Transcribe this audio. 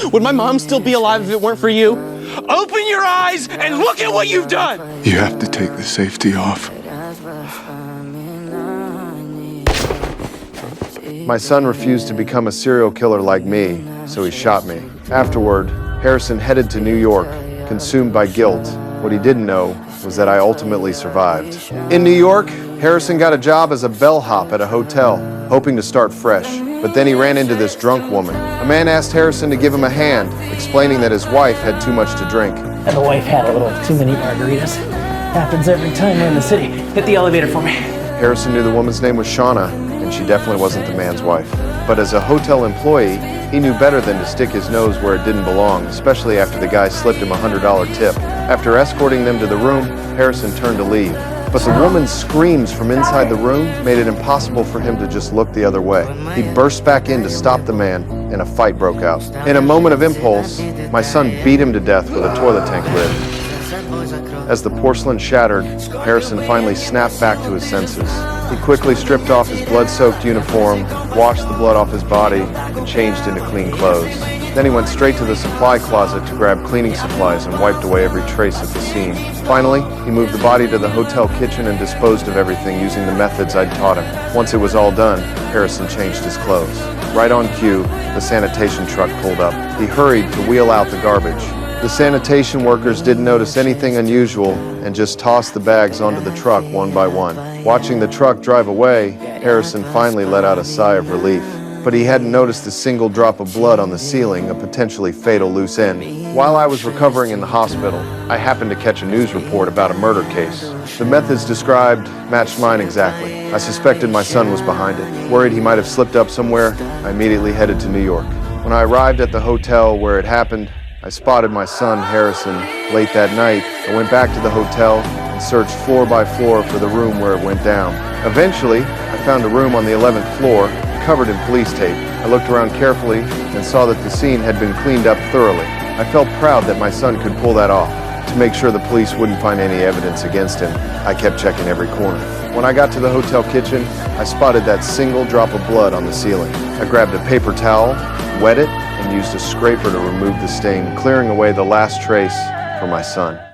Would my mom still be alive if it weren't for you? Open your eyes and look at what you've done! You have to take the safety off. My son refused to become a serial killer like me, so he shot me. Afterward, Harrison headed to New York, consumed by guilt. What he didn't know was that I ultimately survived. In New York, Harrison got a job as a bellhop at a hotel, hoping to start fresh. But then he ran into this drunk woman. A man asked Harrison to give him a hand, explaining that his wife had too much to drink. And the wife had a little too many margaritas. Happens every time we're in the city. Hit the elevator for me. Harrison knew the woman's name was Shauna, and she definitely wasn't the man's wife. But as a hotel employee, he knew better than to stick his nose where it didn't belong, especially after the guy slipped him a $100 tip. After escorting them to the room, Harrison turned to leave. But the woman's screams from inside the room made it impossible for him to just look the other way. He burst back in to stop the man, and a fight broke out. In a moment of impulse, my son beat him to death with a toilet tank lid. As the porcelain shattered, Harrison finally snapped back to his senses. He quickly stripped off his blood-soaked uniform, washed the blood off his body, and changed into clean clothes. Then he went straight to the supply closet to grab cleaning supplies and wiped away every trace of the scene. Finally, he moved the body to the hotel kitchen and disposed of everything using the methods I'd taught him. Once it was all done, Harrison changed his clothes. Right on cue, the sanitation truck pulled up. He hurried to wheel out the garbage. The sanitation workers didn't notice anything unusual and just tossed the bags onto the truck one by one. Watching the truck drive away, Harrison finally let out a sigh of relief. But he hadn't noticed a single drop of blood on the ceiling, a potentially fatal loose end. While I was recovering in the hospital, I happened to catch a news report about a murder case. The methods described matched mine exactly. I suspected my son was behind it. Worried he might have slipped up somewhere, I immediately headed to New York. When I arrived at the hotel where it happened, I spotted my son, Harrison. Late that night, I went back to the hotel and searched floor by floor for the room where it went down. Eventually, I found a room on the 11th floor, covered in police tape. I looked around carefully and saw that the scene had been cleaned up thoroughly. I felt proud that my son could pull that off. To make sure the police wouldn't find any evidence against him, I kept checking every corner. When I got to the hotel kitchen, I spotted that single drop of blood on the ceiling. I grabbed a paper towel, wet it, and used a scraper to remove the stain, clearing away the last trace for my son.